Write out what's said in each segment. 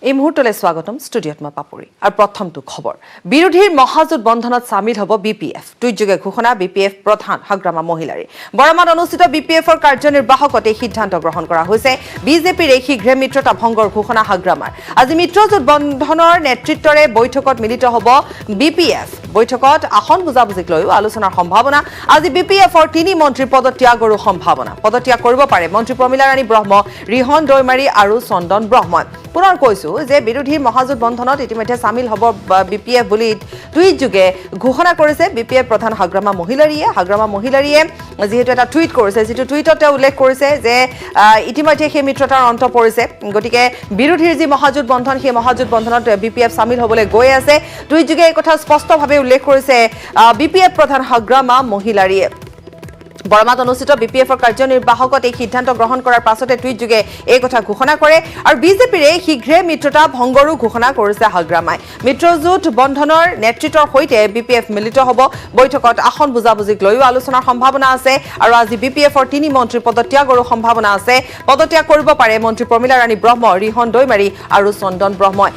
এই মুহূৰ্তলৈ স্বাগতম ষ্টুডিঅ'ত মই পাপৰি আৰু প্ৰথমটো খবৰ বিৰোধীৰ মহাজোঁট বন্ধনত সামিল হ'ব বিপিএফ টুইটযোগে ঘোষণা বিপিএফ প্ৰধান হাগ্ৰামা মহিলাৰী বৰমাত অনুষ্ঠিত বিপিএফৰ কাৰ্যনিৰ্বাহকতে সিদ্ধান্ত গ্ৰহণ কৰা হৈছে বিজেপিৰ এই শীঘ্ৰে মিত্ৰতা ভংগৰ ঘোষণা হাগ্ৰামাৰ আজি মিত্ৰজোঁট বন্ধনৰ নেতৃত্বৰে বৈঠকত মিলিত হ'ব বিপিএফ বৈঠকত আসন বুজাবুজিক লৈও আলোচনাৰ সম্ভাৱনা আজি বিপিএফৰ 3 মন্ত্ৰী পদত্যাগৰো সম্ভাৱনা পদত্যাগ কৰিব পাৰে মন্ত্ৰী প্ৰমিলা ৰাণী ব্ৰহ্ম ৰিহন দৈমাৰী আৰু চন্দন ব্ৰহ্মই পুনৰ কৈছো যে বিৰোধীৰ মহাজোঁট বন্ধনত ইতিমধ্যে সামিল হ'ব বিপিএফ বুলি টুইট যোগে ঘোষণা কৰিছে বিপিএফ প্ৰধান হাগ্ৰামা মহিলাৰীয়ে যেহেতু এটা টুইট কৰিছে যেটো টুইটতে উল্লেখ কৰিছে যে ইতিমধ্যে সেই মিত্ৰতাৰ অন্ত পৰিছে গতিকে বিৰোধীৰ যি মহাজোঁট বন্ধন সেই মহাজোঁট বন্ধনত বিপিএফ সামিল হ'বলৈ গৈ আছে টুইট যোগে এই কথা স্পষ্টভাৱে উল্লেখ কৰিছে বিপিএফ প্ৰধান হাগ্ৰামা মহিলাৰীয়ে বৰমাত অনুষ্ঠিত বিপিএফৰ কাৰ্যনিৰ্বাহকত এই সিদ্ধান্ত গ্ৰহণ কৰাৰ পাছতে টুইট যোগে এই কথা ঘোষণা কৰে আৰু বিজেপিৰ শীঘ্ৰে মিত্ৰতা ভংগৰো ঘোষণা কৰিছে হাগ্ৰামাই মিত্ৰজোঁট বন্ধনৰ নেতৃত্বৰ সৈতে বিপিএফ মিলিত হ'ব বৈঠকত আসন বুজাবুজিক লৈও আলোচনাৰ সম্ভাৱনা আছে আৰু আজি বিপিএফৰ 3 মন্ত্ৰী পদত্যাগৰো সম্ভাৱনা আছে পদত্যাগ কৰিব পাৰে মন্ত্ৰী প্ৰমিলা ৰাণী ব্ৰহ্ম ৰিহন দৈমাৰী আৰু চন্দন ব্ৰহ্মই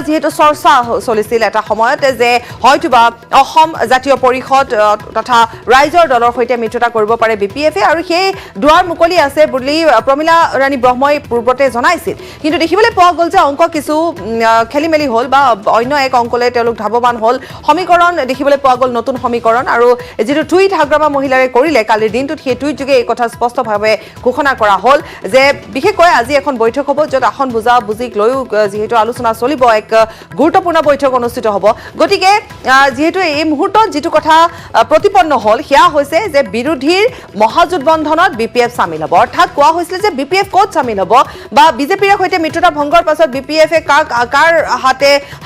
যেহেতু চৰ্চা চলিছিল এটা সময়তে যে হয়তোবা অসম জাতীয় পৰিষদ তথা ৰাইজৰ দলৰ সৈতে মিত্ৰতা কৰিব পাৰে বিপিএফে আৰু সেই দুৱাৰ মুকলি আছে বুলি প্ৰমিলা ৰাণী ব্ৰহ্মই পূৰ্বতে জনাইছিল কিন্তু দেখিবলৈ পোৱা গ'ল যে অংক কিছু খেলিমেলি হ'ল বা অন্য এক অংকলে তেওঁলোক ধাৱমান হ'ল সমীকৰণ দেখিবলৈ পোৱা গ'ল নতুন সমীকৰণ আৰু যেটো টুইট হাগ্ৰামা মহিলাৰে কৰিলে কালিৰ দিনটোত সেই টুইট যোগে এই কথা স্পষ্টভাৱে ঘোষণা কৰা হ'ল যে বিশেষকৈ আজি এখন বৈঠক হ'ব য'ত আসন বুজাবুজিক লৈও যেহেতু আলোচনা চলিব এক গুৰুত্বপূৰ্ণ বৈঠক অনুষ্ঠিত হ'ব গতিকে যেহেতু এই মুহূৰ্তত যেটো কথা প্ৰতিপন্ন হ'ল সেয়া হৈছে যে বিৰোধীৰ মহাজোঁট বন্ধনত বিপিএফ সামিল হ'ব অৰ্থাৎ কোৱা হৈছিল যে বিপিএফ ক'ত সামিল হ'ব বা বিজেপিৰ সৈতে মিত্ৰতা ভংগৰ পাছত বিপিএফে কাৰ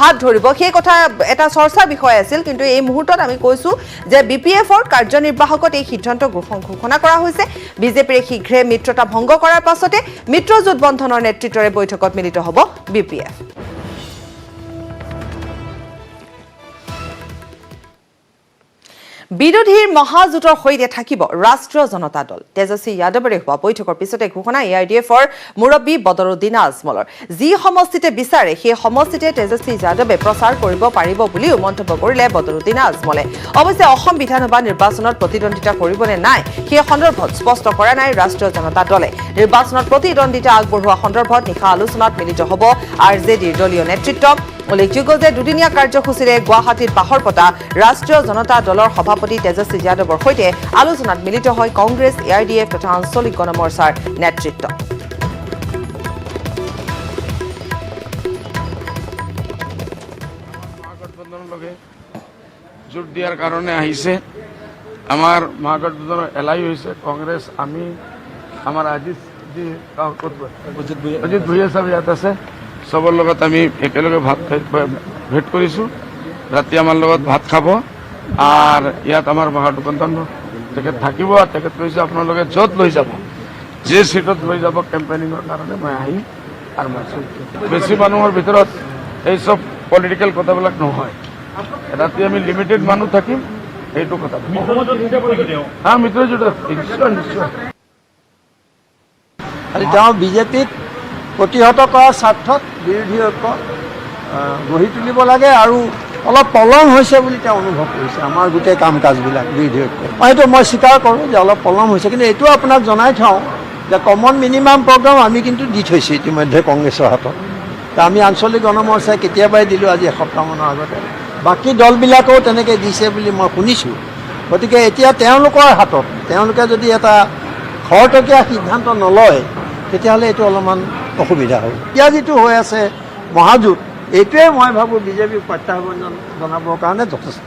হাত ধৰিব সেই কথা এটা চৰ্চাৰ বিষয় আছিল কিন্তু এই মুহূৰ্তত আমি কৈছো যে বিপিএফৰ কাৰ্যনিৰ্বাহকত এই সিদ্ধান্ত ঘোষণা কৰা হৈছে বিজেপিৰ শীঘ্ৰে মিত্ৰতা ভংগ কৰাৰ পাছতে মিত্ৰজোঁট বন্ধনৰ নেতৃত্বৰে বৈঠকত মিলিত হ'ব বিপিএফ বিৰোধীৰ মহাজোঁটৰ সৈতে থাকিব ৰাষ্ট্ৰীয় জনতা দল তেজস্বী যাদৱৰে হোৱা বৈঠকৰ পিছতে ঘোষণা এআইডিএফৰ মুৰব্বী বদৰুদ্দিন আজমলৰ যি সমষ্টিতে বিচাৰে সেই সমষ্টিতে তেজস্বী যাদৱে প্ৰচাৰ কৰিব পাৰিব বুলিও মন্তব্য কৰিলে বদৰুদ্দিন আজমলে অৱশ্যে অসম বিধানসভা নিৰ্বাচনত প্ৰতিদ্বন্দ্বিতা কৰিবনে নাই সেই সন্দৰ্ভত স্পষ্ট কৰা নাই ৰাষ্ট্ৰীয় জনতা দলে নিৰ্বাচনত প্ৰতিদ্বন্দ্বিতা আগবঢ়োৱা সন্দৰ্ভত নিশা আলোচনাত মিলিত হ'ব আৰজেডিৰ দলীয় নেতৃত্ব উল্লেখযোগ্য যে দুদিনীয়া কাৰ্যসূচীৰে গুৱাহাটীত বাহৰ পতা ৰাষ্ট্ৰীয় জনতা দলৰ সভাপতি তেজস্বী যাদৱৰ সৈতে আলোচনাত মিলিত হয় কংগ্ৰেছ এআইডিএফ তথা আঞ্চলিক গণমৰ্চাৰ নেতৃত্ব জোট দিয়াৰ কাৰণে আহিছে আমাৰ মহাগঠবন্ধনৰ এলাই হৈছে কংগ্ৰেছ আমি আমাৰ আজিজ যি অজিত ভূঞা সাহেব ইয়াত আছে সবৰ লগত আমি একেলগে ভেট কৰিছোঁ ৰাতি আমাৰ লগত ভাত খাব আৰু ইয়াত আমাৰ মহাগঠবন্ধন তেখেত থাকিব আৰু তেখেত কৈছে আপোনালোকে য'ত লৈ যাব যে চিটত লৈ যাব কেম্পেইনিঙৰ কাৰণে মই আহিম আৰু মই বেছি মানুহৰ ভিতৰত এই চব পলিটিকেল কথাবিলাক নহয় ৰাতি আমি লিমিটেড মানুহ থাকিম এইটো কথা মিত্ৰজোঁট নিশ্চয় নিশ্চয় তেওঁ বিজেপিক প্ৰতিহত কৰাৰ স্বাৰ্থত বিৰোধী ঐক্য গঢ়ি তুলিব লাগে আৰু অলপ পলম হৈছে বুলি তেওঁ অনুভৱ কৰিছে আমাৰ গোটেই কাম কাজবিলাক বিৰোধী ঐক্য মই স্বীকাৰ কৰোঁ যে অলপ পলম হৈছে কিন্তু এইটো আপোনাক জনাই থওঁ যে কমন মিনিমাম প্ৰগ্ৰাম আমি কিন্তু দি থৈছোঁ ইতিমধ্যে কংগ্ৰেছৰ হাতত আমি আঞ্চলিক গণমৰ্চাই কেতিয়াবাই দিলোঁ আজি এসপ্তাহমানৰ আগতে বাকী দলবিলাকেও তেনেকৈ দিছে বুলি মই শুনিছোঁ গতিকে এতিয়া তেওঁলোকৰ হাতত তেওঁলোকে যদি এটা খৰতকীয়া সিদ্ধান্ত নলয় তেতিয়াহ'লে এইটো অলপমান অসুবিধা হ'ব এতিয়া যিটো হৈ আছে মহাজোঁট এইটোৱে মই ভাবোঁ বিজেপিক প্ৰত্যাহ্বান জনাবৰ কাৰণে যথেষ্ট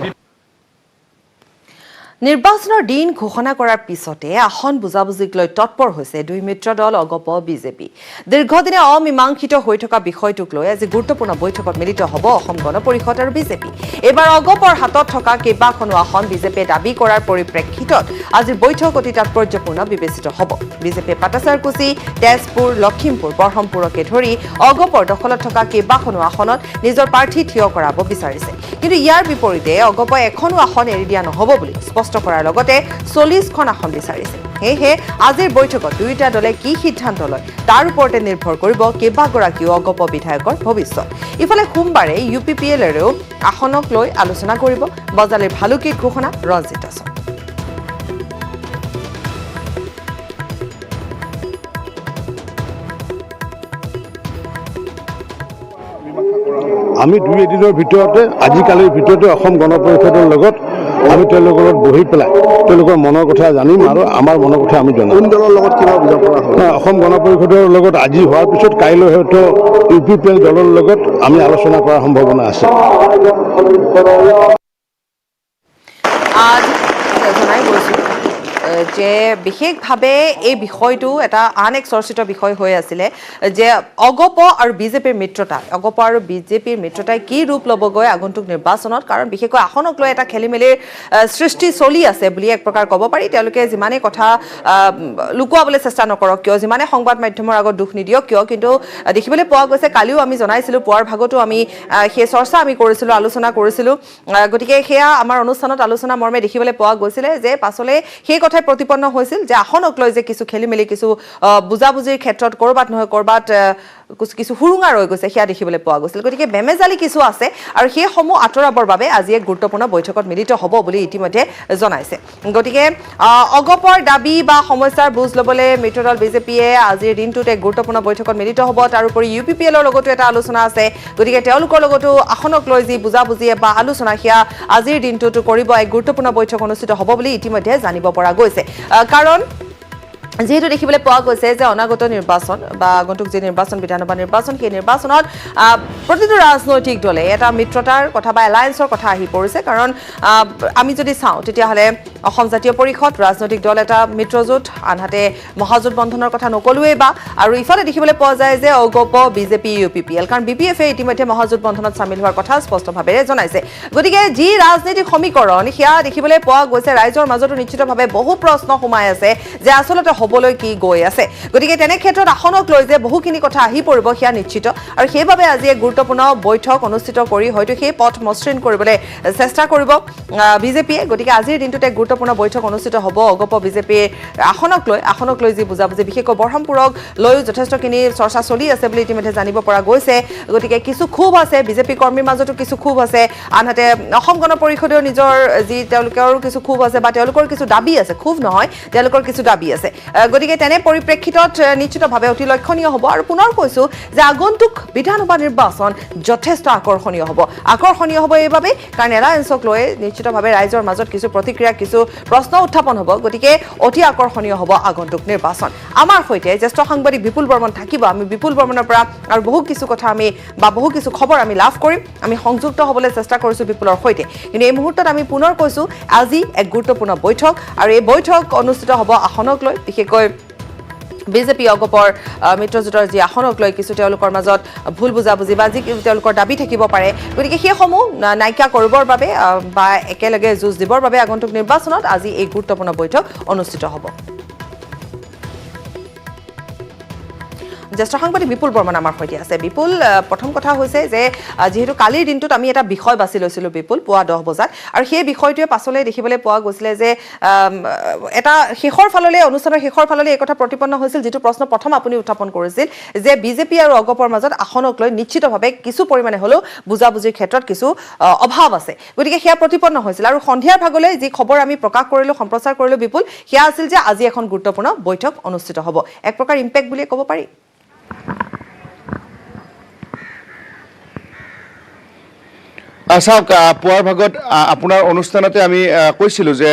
নিৰ্বাচনৰ দিন ঘোষণা কৰাৰ পিছতে আসন বুজাবুজিক লৈ তৎপৰ হৈছে দুই মিত্ৰ দল অগপ বিজেপি দীৰ্ঘদিনে অমীমাংসিত হৈ থকা বিষয়টোক লৈ আজি গুৰুত্বপূৰ্ণ বৈঠকত মিলিত হ'ব অসম গণ পৰিষদ আৰু বিজেপি এইবাৰ অগপৰ হাতত থকা কেইবাখনো আসন বিজেপিয়ে দাবী কৰাৰ পৰিপ্ৰেক্ষিতত আজিৰ বৈঠক অতি তাৎপৰ্যপূৰ্ণ বিবেচিত হ'ব বিজেপিয়ে পাটাচাৰকুছি তেজপুৰ লখিমপুৰ বৰহমপুৰকে ধৰি অগপৰ দখলত থকা কেইবাখনো আসনত নিজৰ প্ৰাৰ্থী থিয় কৰাব বিচাৰিছে কিন্তু ইয়াৰ বিপৰীতে অগপই এখনো আসন এৰি দিয়া নহ'ব বুলি স্পষ্ট কৰাৰ লগতে 40খন আসন বিচাৰিছে সেয়েহে আজিৰ বৈঠকত দুয়োটা দলে কি সিদ্ধান্ত লয় তাৰ ওপৰতে নিৰ্ভৰ কৰিব কেইবাগৰাকীও অগপ বিধায়কৰ ভৱিষ্যত। ইফালে সোমবাৰে UPPLৰেও আসনক লৈ আলোচনা কৰিব বজালিৰ ভালুকিৰ ঘোষণা ৰঞ্জিত দাসৰ। আমি দুই এদিনৰ ভিতৰতে আজিকালিৰ ভিতৰতে অসম গণ পৰিষদৰ লগত আমি তেওঁলোকৰ লগত বহি পেলাই তেওঁলোকৰ মনৰ কথা জানিম আৰু আমাৰ মনৰ কথা আমি জনাম। কোন দলৰ লগত কিবা বুজা পৰা হ'ব? অসম গণ পৰিষদৰ লগত আজি হোৱাৰ পিছত কাইলৈ হয়তো UPPL দলৰ লগত আমি আলোচনা কৰাৰ সম্ভাৱনা আছে। জনাই গৈছোঁ যে বিশেষভাৱে এই বিষয়টো এটা আন এক চৰ্চিত বিষয় হৈ আছিলে যে অগপ আৰু বিজেপিৰ মিত্ৰতা, অগপ আৰু বিজেপিৰ মিত্ৰতাই কি ৰূপ ল'বগৈ আগন্তুক নিৰ্বাচনত, কাৰণ বিশেষকৈ আসনক লৈ এটা খেলিমেলিৰ সৃষ্টি চলি আছে বুলি এক প্ৰকাৰ ক'ব পাৰি। তেওঁলোকে যিমানে কথা লুকুৱাবলৈ চেষ্টা নকৰক কিয়, যিমানে সংবাদ মাধ্যমৰ আগত দুখ নিদিয়ক কিয়, কিন্তু দেখিবলৈ পোৱা গৈছে, কালিও আমি জনাইছিলোঁ, পুৱাৰ ভাগতো আমি সেই চৰ্চা আমি কৰিছিলোঁ, আলোচনা কৰিছিলোঁ। গতিকে সেয়া আমাৰ অনুষ্ঠানত আলোচনা মৰ্মে দেখিবলৈ পোৱা গৈছিলে যে পাছলৈ সেই কথাই প্ৰতিপন্ন হৈছিল যে আসনক লৈ যে কিছু খেলিমেলি, কিছু বুজাবুজিৰ ক্ষেত্ৰত ক'ৰবাত নহয় ক'ৰবাত কিছু সুৰুঙা ৰৈ গৈছে সেয়া দেখিবলৈ পোৱা গৈছিল। গতিকে বেমেজালি কিছু আছে আৰু সেইসমূহ আঁতৰাবৰ বাবে আজি এক গুৰুত্বপূৰ্ণ বৈঠকত মিলিত হ'ব বুলি ইতিমধ্যে জনাইছে। গতিকে অগপৰ দাবী বা সমস্যাৰ বুজ ল'বলৈ মিত্ৰদল বিজেপিয়ে আজিৰ দিনটোত এক গুৰুত্বপূৰ্ণ বৈঠকত মিলিত হ'ব। তাৰোপৰি UPPLৰ লগতো এটা আলোচনা আছে। গতিকে তেওঁলোকৰ লগতো আসনক লৈ যি বুজাবুজি বা আলোচনা সেয়া আজিৰ দিনটোত কৰিব, এক গুৰুত্বপূৰ্ণ বৈঠক অনুষ্ঠিত হ'ব বুলি ইতিমধ্যে জানিব পৰা গৈছে। কাৰণ যেহেতু দেখিবলৈ পোৱা গৈছে যে অনাগত নিৰ্বাচন বা আগন্তুক যি নিৰ্বাচন, বিধানসভা নিৰ্বাচন, সেই নিৰ্বাচনত প্ৰতিটো ৰাজনৈতিক দলে এটা মিত্ৰতাৰ কথা বা এলায়েন্সৰ কথা আহি পৰিছে। কাৰণ আমি যদি চাওঁ তেতিয়াহ'লে অসম জাতীয় পৰিষদ ৰাজনৈতিক দল এটা মিত্ৰজোঁট, আনহাতে মহাজোঁট বন্ধনৰ কথা নকলোৱেই বা, আৰু ইফালে দেখিবলৈ পোৱা যায় যে অগপ, বিজেপি, UPPL, কাৰণ BPFে ইতিমধ্যে মহাজোঁট বন্ধনত চামিল হোৱাৰ কথা স্পষ্টভাৱে জনাইছে। গতিকে যি ৰাজনৈতিক সমীকৰণ সেয়া দেখিবলৈ পোৱা গৈছে, ৰাইজৰ মাজতো নিশ্চিতভাৱে বহু প্ৰশ্ন সোমাই আছে যে আচলতে হ'বলৈ কি গৈ আছে। গতিকে তেনে ক্ষেত্ৰত আসনক লৈ যে বহুখিনি কথা আহি পৰিব সেয়া নিশ্চিত, আৰু সেইবাবে আজি এক গুৰুত্বপূৰ্ণ বৈঠক অনুষ্ঠিত কৰি হয়তো সেই পথ মসৃণ কৰিবলৈ চেষ্টা কৰিব বিজেপিয়ে। গতিকে আজিৰ দিনটোত এক গুৰুত্বপূৰ্ণ বৈঠক অনুষ্ঠিত হ'ব অগপ বিজেপিৰ আসনক লৈ যি বুজাবুজি, বিশেষকৈ বৰহমপুৰক লৈও যথেষ্টখিনি চৰ্চা চলি আছে বুলি ইতিমধ্যে জানিব পৰা গৈছে। গতিকে কিছু ক্ষোভ আছে, বিজেপি কৰ্মীৰ মাজতো কিছু ক্ষোভ আছে, আনহাতে অসম গণ পৰিষদেও নিজৰ যি তেওঁলোকৰ কিছু ক্ষোভ আছে বা তেওঁলোকৰ কিছু দাবী আছে, ক্ষোভ নহয়, তেওঁলোকৰ কিছু দাবী আছে। গতিকে তেনে পৰিপ্ৰেক্ষিতত নিশ্চিতভাৱে অতি লক্ষণীয় হ'ব। আৰু পুনৰ কৈছোঁ যে আগন্তুক বিধানসভা নিৰ্বাচন যথেষ্ট আকৰ্ষণীয় হ'ব। আকৰ্ষণীয় হ'ব এইবাবে কাৰণ এলায়েন্সক লৈ নিশ্চিতভাৱে ৰাইজৰ মাজত কিছু প্ৰতিক্ৰিয়া, কিছু প্ৰশ্ন উত্থাপন হ'ব। গতিকে অতি আকৰ্ষণীয় হ'ব আগন্তুক নিৰ্বাচন। আমাৰ সৈতে জ্যেষ্ঠ সাংবাদিক বিপুল বৰ্মন থাকিব। আমি বিপুল বৰ্মনৰ পৰা আৰু বহু কিছু কথা বহু কিছু খবৰ আমি লাভ কৰিম। আমি সংযুক্ত হ'বলৈ চেষ্টা কৰিছোঁ বিপুলৰ সৈতে। কিন্তু এই মুহূৰ্তত আমি পুনৰ কৈছোঁ আজি এক গুৰুত্বপূৰ্ণ বৈঠক, আৰু এই বৈঠক অনুষ্ঠিত হ'ব আসনক লৈ, বিশেষকৈ বিজেপি অগপৰ মিত্ৰজোঁটৰ যি আসনক লৈ কিছু তেওঁলোকৰ মাজত ভুল বুজাবুজি বা যি তেওঁলোকৰ দাবী থাকিব পাৰে। গতিকে সেইসমূহ নাইকিয়া কৰিবৰ বাবে বা একেলগে যুঁজ দিবৰ বাবে আগন্তুক নিৰ্বাচনত আজি এই গুৰুত্বপূৰ্ণ বৈঠক অনুষ্ঠিত হ'ব। জ্যেষ্ঠ সাংবাদিক বিপুল বৰ্মন আমাৰ সৈতে আছে। বিপুল, প্ৰথম কথা হৈছে যে যিহেতু কালিৰ দিনটোত আমি এটা বিষয় বাছি লৈছিলোঁ বিপুল, পুৱা 10 বজাত, আৰু সেই বিষয়টোৱে পাছলৈ দেখিবলৈ পোৱা গৈছিলে যে এটা অনুষ্ঠানৰ শেষৰ ফাললৈ এই কথা প্ৰতিপন্ন হৈছিল, যিটো প্ৰশ্ন প্ৰথম আপুনি উত্থাপন কৰিছিল যে বিজেপি আৰু অগপৰ মাজত আসনক লৈ নিশ্চিতভাৱে কিছু পৰিমাণে হ'লেও বুজাবুজিৰ ক্ষেত্ৰত কিছু অভাৱ আছে। গতিকে সেয়া প্ৰতিপন্ন হৈছিল, আৰু সন্ধিয়াৰ ভাগলৈ যি খবৰ আমি সম্প্ৰচাৰ কৰিলোঁ বিপুল, সেয়া আছিল যে আজি এখন গুৰুত্বপূৰ্ণ বৈঠক অনুষ্ঠিত হ'ব। এক প্ৰকাৰ ইম্পেক্ট বুলিয়ে ক'ব পাৰি। চাওক, পুৱাৰ ভাগত আপোনাৰ অনুষ্ঠানতে আমি কৈছিলোঁ যে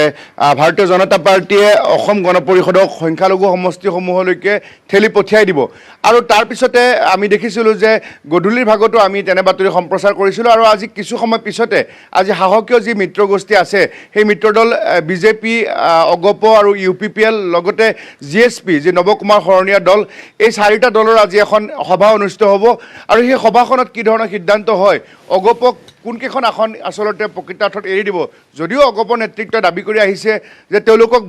ভাৰতীয় জনতা পাৰ্টীয়ে অসম গণ পৰিষদক সংখ্যালঘু সমষ্টিসমূহলৈকে ঠেলি পঠিয়াই দিব, আৰু তাৰপিছতে আমি দেখিছিলোঁ যে গধূলিৰ ভাগতো আমি তেনে বাতৰি সম্প্ৰচাৰ কৰিছিলোঁ। আৰু আজি কিছু সময় পিছতে আজি সাহসীয় যি মিত্ৰগোষ্ঠী আছে, সেই মিত্ৰদল বিজেপি, অগপ আৰু UPPL লগতে GSP যি নৱকুমাৰ শৰণীয়া দল, এই 4টা দলৰ আজি এখন সভা অনুষ্ঠিত হ'ব। আৰু সেই সভাখনত কি ধৰণৰ সিদ্ধান্ত হয়, অগপক কোনকেইখন আসন আচলতে প্ৰকৃত অৰ্থত এৰি দিব যদিও অগপ নেতৃত্বই দাবী কৰি আহিছে যে তেওঁলোকক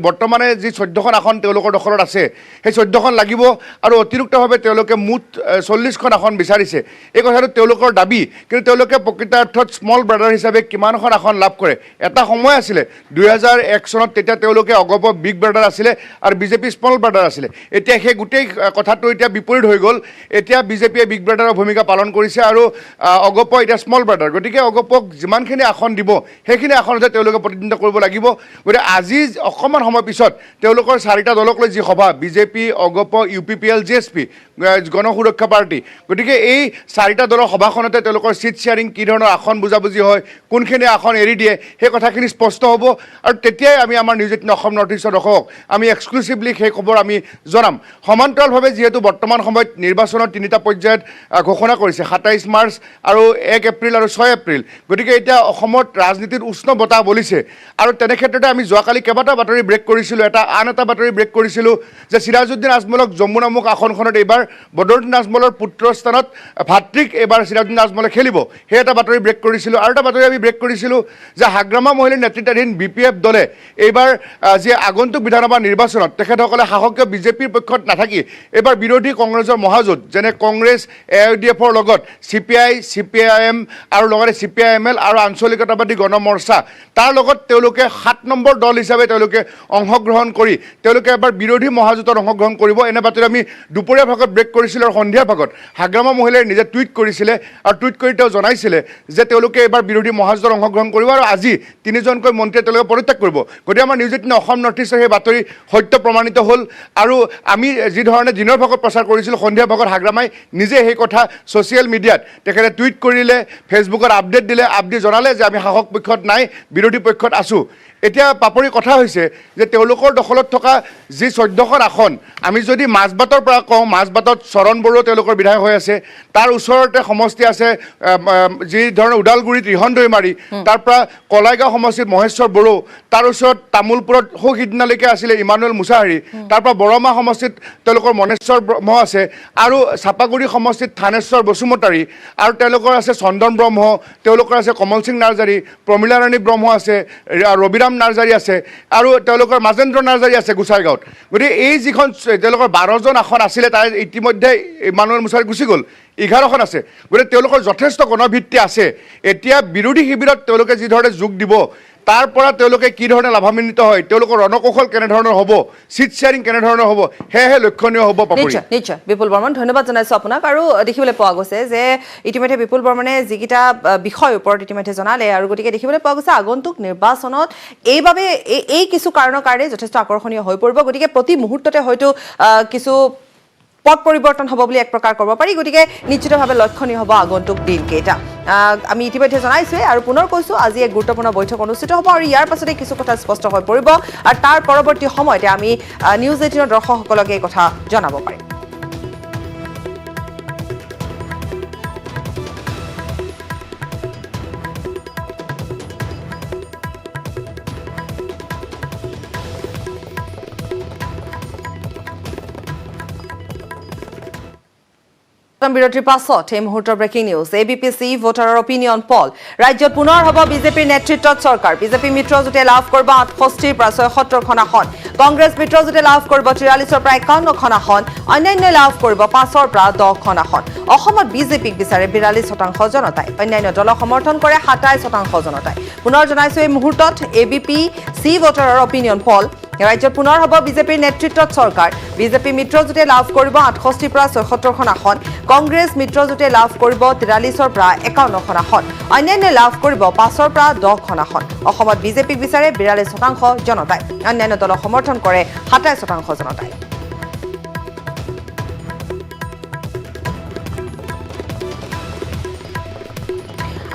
বৰ্তমানে যি 14খন আসন তেওঁলোকৰ দখলত আছে সেই 14খন লাগিব আৰু অতিৰিক্তভাৱে তেওঁলোকে মুঠ 40খন আসন বিচাৰিছে এই কথাটো তেওঁলোকৰ দাবী কিন্তু তেওঁলোকে প্ৰকৃত অৰ্থত স্মল ব্ৰাদাৰ হিচাপে কিমানখন আসন লাভ কৰে এটা সময় আছিলে 2001 চনত তেতিয়া তেওঁলোকে অগপ বিগ ব্ৰাদাৰ আছিলে আৰু বিজেপি স্মল ব্ৰাদাৰ আছিলে এতিয়া সেই গোটেই কথাটো এতিয়া বিপৰীত হৈ গ'ল এতিয়া বিজেপিয়ে বিগ ব্ৰাদাৰৰ ভূমিকা পালন কৰিছে আৰু অগপ এতিয়া স্মল ব্ৰাদাৰ গতিকে অগপক যিমানখিনি আসন দিব সেইখিনি আসনতে তেওঁলোকে প্ৰতিদ্বন্দ্বিতা কৰিব লাগিব গতিকে আজি অকণমান সময় পিছত তেওঁলোকৰ 4টা দলক লৈ যি সভা বিজেপি অগপ UPPL JSP গণসুৰক্ষা পাৰ্টি গতিকে এই 4টা দলৰ সভাখনতে তেওঁলোকৰ চিট শ্বেয়াৰিং কি ধৰণৰ আসন বুজাবুজি হয় কোনখিনি আসন এৰি দিয়ে সেই কথাখিনি স্পষ্ট হ'ব আৰু তেতিয়াই আমি আমাৰ নিউজ 18 অসম নৰ্থ ইষ্টৰ দৰ্শকক আমি এক্সক্লুচিভলি সেই খবৰ আমি জনাম সমান্তৰালভাৱে যিহেতু বৰ্তমান সময়ত নিৰ্বাচনৰ 3টা পৰ্যায়ত ঘোষণা কৰিছে 27 মাৰ্চ আৰু 1 এপ্ৰিল আৰু 6 এপ্ৰিল গতিকে এতিয়া অসমত ৰাজনীতিৰ উষ্ণ বতাহ বলিছে আৰু তেনে ক্ষেত্ৰতে আমি যোৱাকালি কেইবাটা বাতৰি ব্ৰেক কৰিছিলোঁ আন এটা বাতৰি ব্ৰেক কৰিছিলোঁ যে সিৰাজউদ্দিন আজমলক যমুনামুখ আসনখনত এইবাৰ বদৰুদ্দিন আজমলৰ পুত্ৰৰ স্থানত ভাতৃক এইবাৰ সিৰাজউদ্দিন আজমলে খেলিব সেই এটা বাতৰি ব্ৰেক কৰিছিলোঁ আৰু এটা বাতৰি আমি ব্ৰেক কৰিছিলোঁ যে হাগ্ৰামা মহিলাৰ নেতৃত্বাধীন BPF দলে এইবাৰ যি আগন্তুক বিধানসভা নিৰ্বাচনত তেখেতসকলে শাসকীয় বিজেপিৰ পক্ষত নাথাকি এইবাৰ বিৰোধী কংগ্ৰেছৰ মহাজোঁট যেনে কংগ্ৰেছ AIUDFৰ লগত CPI CPIM আৰু লগতে CPIML আৰু আঞ্চলিকতাবাদী গণমৰ্চা তাৰ লগত তেওঁলোকে 7 নম্বৰ দল হিচাপে তেওঁলোকে অংশগ্ৰহণ কৰি তেওঁলোকে এবাৰ বিৰোধী মহাজোঁটত অংশগ্ৰহণ কৰিব এনে বাতৰি আমি দুপৰীয়া ভাগত ব্ৰেক কৰিছিলোঁ আৰু সন্ধিয়াৰ ভাগত হাগ্ৰামা মহিলাই নিজে টুইট কৰিছিলে আৰু টুইট কৰি তেওঁ জনাইছিলে যে তেওঁলোকে এবাৰ বিৰোধী মহাজোঁটত অংশগ্ৰহণ কৰিব আৰু আজি 3জনকৈ মন্ত্ৰীয়ে তেওঁলোকে পদত্যাগ কৰিব গতিকে আমাৰ নিউজ 18 অসম নৰ্থ ইষ্টৰ সেই বাতৰি সত্য প্ৰমাণিত হ'ল আৰু আমি যি ধৰণে দিনৰ ভাগত প্ৰচাৰ কৰিছিলোঁ সন্ধিয়াৰ ভাগত হাগ্ৰামাই নিজে সেই কথা ছ'চিয়েল মিডিয়াত তেখেতে টুইট কৰিলে ফেচবুকত আপডেট দিলে আপডেট জনালে যে আমি শাসক পক্ষত নাই বিৰোধী পক্ষত আছোঁ এতিয়া পাপৰি কথা হৈছে যে তেওঁলোকৰ দখলত থকা যি 14খন আসন আমি যদি মাজবাটৰ পৰা কওঁ মাজবাটত চৰণ বড়ো তেওঁলোকৰ বিধায়ক হৈ আছে তাৰ ওচৰতে সমষ্টি আছে যি ধৰণে ওদালগুৰিত ৰিহন দৈমাৰী তাৰ পৰা কলাইগাঁও সমষ্টিত মহেশ্বৰ বড়ো তাৰ ওচৰত তামোলপুৰত সিদিনালৈকে আছিলে ইমানুৱেল মুছাহাৰী তাৰ পৰা বৰমা সমষ্টিত তেওঁলোকৰ মনেশ্বৰ ব্ৰহ্ম আছে আৰু চাপাগুৰি সমষ্টিত থানেশ্বৰ বসুমতাৰী আৰু তেওঁলোকৰ আছে চন্দন ব্ৰহ্ম তেওঁলোকৰ আছে কমল সিং নাৰ্জাৰী প্ৰমীলা ৰাণী ব্ৰহ্ম আছে ৰবিৰাম নাৰ্জাৰী আছে আৰু তেওঁলোকৰ মাজেন্দ্ৰ নাৰ্জাৰী আছে গোসাইগাঁৱত গতিকে এই যিখন তেওঁলোকৰ 12জন আসন আছিলে তাৰ ইতিমধ্যে ইমানুৱেল মুছাহাৰী গুচি গ'ল 11খন আছে গতিকে তেওঁলোকৰ যথেষ্ট গণভিত্তি আছে এতিয়া বিৰোধী শিবিৰত তেওঁলোকে যি ধৰণে যোগ দিব তাৰ পৰা তেওঁলোকে কি ধৰণে লাভান্বিত হয় তেওঁলোকৰ ৰণকৌশল কেনেধৰণৰ হ'ব চিট শ্বেয়াৰিং কেনেধৰণৰ হ'ব সেয়েহে লক্ষণীয় হ'ব নিশ্চয় বিপুল বৰ্মন ধন্যবাদ জনাইছোঁ আপোনাক আৰু দেখিবলৈ পোৱা গৈছে যে ইতিমধ্যে বিপুল বৰ্মনে যিকেইটা বিষয়ৰ ওপৰত ইতিমধ্যে জনালে আৰু গতিকে দেখিবলৈ পোৱা গৈছে আগন্তুক নিৰ্বাচনত এইবাবে এই কিছু কাৰণৰ কাৰণে যথেষ্ট আকৰ্ষণীয় হৈ পৰিব গতিকে প্ৰতি মুহূৰ্ততে হয়তো কিছু পথ পৰিৱৰ্তন হ'ব বুলি এক প্ৰকাৰ ক'ব পাৰি গতিকে নিশ্চিতভাৱে লক্ষণীয় হ'ব আগন্তুক দিনকেইটা আমি ইতিমধ্যে জনাইছোঁৱে আৰু পুনৰ কৈছোঁ আজি এক গুৰুত্বপূৰ্ণ বৈঠক অনুষ্ঠিত হ'ব আৰু ইয়াৰ পাছতে কিছু কথা স্পষ্ট হৈ পৰিব আৰু তাৰ পৰৱৰ্তী সময়তে আমি নিউজ 18 দৰ্শকসকলক এই কথা জনাব পাৰিম বিৰতিৰ পাছত এই মুহূৰ্তৰ ব্ৰেকিং নিউজ ABPC ভোটাৰৰ অপিনিয়ন পল ৰাজ্যত পুনৰ হ'ব বিজেপিৰ নেতৃত্বত চৰকাৰ বিজেপি মিত্ৰজোঁটে লাভ কৰিব 68ৰ পৰা 76খন আসন কংগ্ৰেছ মিত্ৰজোঁটে লাভ কৰিব 43ৰ পৰা 51খন আসন অন্যান্যই লাভ কৰিব 5ৰ পৰা 10খন আসন অসমত বিজেপিক বিচাৰে 42% জনতাই অন্যান্য দলক সমৰ্থন কৰে 27% জনতাই পুনৰ জনাইছো এই মুহূৰ্তত ABPC ভোটাৰৰ অপিনিয়ন পল ৰাজ্যত পুনৰ হ'ব বিজেপিৰ নেতৃত্বত চৰকাৰ বিজেপি মিত্ৰজোঁটে লাভ কৰিব 68ৰ পৰা 76খন আসন কংগ্ৰেছ মিত্ৰজোঁটে লাভ কৰিব 43ৰ পৰা 51খন আসন অন্যান্যই লাভ কৰিব 5ৰ পৰা 10খন আসন অসমত বিজেপিক বিচাৰে 42% জনতাই অন্যান্য দলক সমৰ্থন কৰে 27% জনতাই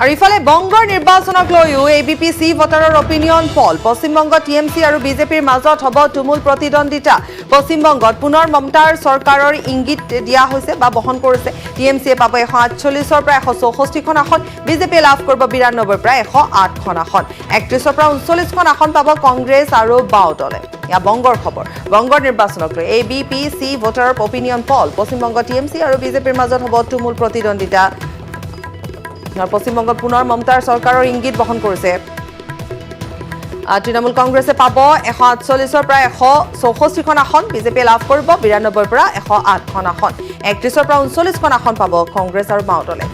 আৰু ইফালে বংগৰ নিৰ্বাচনক লৈও ABPC ভোটাৰৰ অপিনিয়ন পল পশ্চিমবংগ TMC আৰু বিজেপিৰ মাজত হ'ব তুমুল প্ৰতিদ্বন্দ্বিতা পশ্চিমবংগত পুনৰ মমতাৰ চৰকাৰৰ ইংগিত দিয়া হৈছে বা বহন কৰিছে TMCয়ে পাব 148ৰ পৰা 164খন আসন বিজেপিয়ে লাভ কৰিব 92ৰ পৰা 108খন আসন 31ৰ পৰা 39খন আসন পাব কংগ্ৰেছ আৰু বাও দলে ইয়া বংগৰ খবৰ বংগৰ নিৰ্বাচনক লৈ ABPC ভোটাৰৰ অপিনিয়ন পল পশ্চিমবংগ TMC আৰু বিজেপিৰ মাজত হ'ব তুমুল প্ৰতিদ্বন্দ্বিতা আৰু পশ্চিমবংগত পুনৰ মমতাৰ চৰকাৰৰ ইংগিত বহন কৰিছে তৃণমূল কংগ্ৰেছে পাব 148ৰ পৰা 164খন আসন বিজেপিয়ে লাভ কৰিব 92ৰ পৰা 108খন আসন 31ৰ পৰা 39খন আসন পাব কংগ্ৰেছ আৰু বাওঁদলে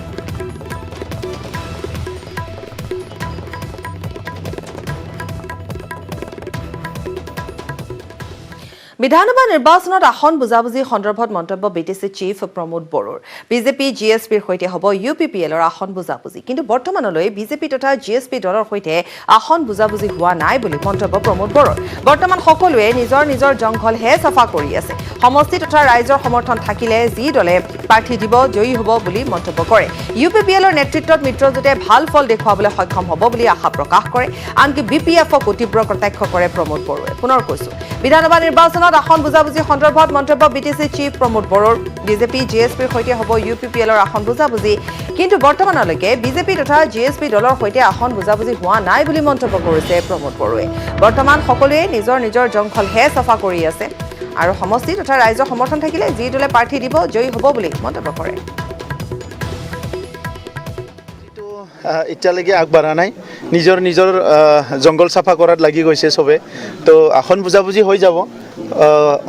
বিধানসভা নিৰ্বাচনত আসন বুজাবুজি সন্দৰ্ভত মন্তব্য বিটিসি চিফ প্ৰমোদ বড়োৰ বিজেপি জিএছপিৰ সৈতে হ'ব ইউপিপিএলৰ আসন বুজাবুজি কিন্তু বৰ্তমানলৈ বিজেপি তথা জিএছপি দলৰ সৈতে আসন বুজাবুজি হোৱা নাই বুলি মন্তব্য প্ৰমোদ বড়োৰ বৰ্তমান সকলোৱে নিজৰ নিজৰ জংঘলহে চাফা কৰি আছে সমষ্টি তথা ৰাইজৰ সমৰ্থন থাকিলে যি দলে প্ৰাৰ্থী দিব জয়ী হ'ব বুলি মন্তব্য কৰে ইউপিপিএলৰ নেতৃত্বত মিত্ৰজোঁটে ভাল ফল দেখুৱাবলৈ সক্ষম হ'ব বুলি আশা প্ৰকাশ কৰে আনকি বিপিএফক তীব্ৰ কটাক্ষ কৰে প্ৰমোদ বড়োৱে পুনৰ কৈছো বিধানসভা নিৰ্বাচনত আসন বুজাবুজি সন্দৰ্ভত মন্তব্য বিটিসি চিফ প্ৰমোদ বড়োৰ বিজেপি জিএছপিৰ সৈতে হ'ব ইউপিপিএলৰ আসন বুজাবুজি কিন্তু বৰ্তমানলৈকে বিজেপি তথা জিএছপি দলৰ সৈতে আসন বুজাবুজি হোৱা নাই বুলি মন্তব্য কৰিছে প্ৰমোদ বড়োৱে বৰ্তমান সকলোৱে নিজৰ নিজৰ জংঘলহে চাফা কৰি আছে আৰু সমষ্টি তথা ৰাইজৰ সমৰ্থন থাকিলে যি দলে প্ৰাৰ্থী দিব জয়ী হ'ব বুলি মন্তব্য কৰে এতিয়ালৈকে আগবাঢ়া নাই নিজৰ নিজৰ জংঘল চাফা কৰাত লাগি গৈছে চবে তো আসন বুজাবুজি হৈ যাব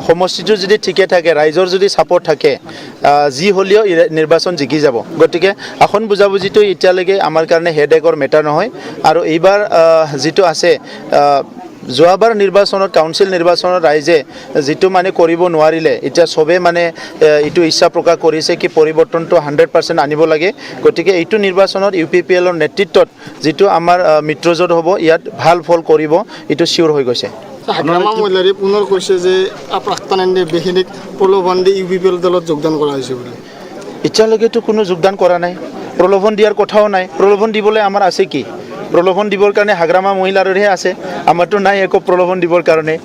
সমষ্টিটো যদি ঠিকে থাকে ৰাইজৰ যদি ছাপোৰ্ট থাকে যি হ'লেও নিৰ্বাচন জিকি যাব গতিকে আসন বুজাবুজিটো এতিয়ালৈকে আমাৰ কাৰণে হেডেকৰ মেটাৰ নহয় আৰু এইবাৰ যিটো আছে যোৱাবাৰ নিৰ্বাচনত কাউন্সিল নিৰ্বাচনত ৰাইজে যিটো মানে কৰিব নোৱাৰিলে এতিয়া সবে মানে এইটো ইচ্ছা প্ৰকাশ কৰিছে কি পৰিৱৰ্তনটো 100% আনিব লাগে গতিকে এইটো নিৰ্বাচনত ইউপিপিএলৰ নেতৃত্বত যিটো আমাৰ মিত্ৰজোঁট হ'ব ইয়াত ভাল ফল কৰিব এইটো চিউৰ হৈ গৈছে হাগ্ৰামা মহিলাৰে পুনৰ কৈছে যে প্ৰাক্তন এনডিএফবিখিনিক প্ৰলোভন দি ইউপিপিএল দলত যোগদান কৰা হৈছে বুলি এতিয়ালৈকেতো কোনো যোগদান কৰা নাই প্ৰলোভন দিয়াৰ কথাও নাই প্ৰলোভন দিবলৈ আমাৰ আছে কি প্ৰলোভন দিবৰ কাৰণে হাগ্ৰামা মহিলাৰহে আছে আমাৰতো নাই একো প্ৰলোভন দিবৰ কাৰণে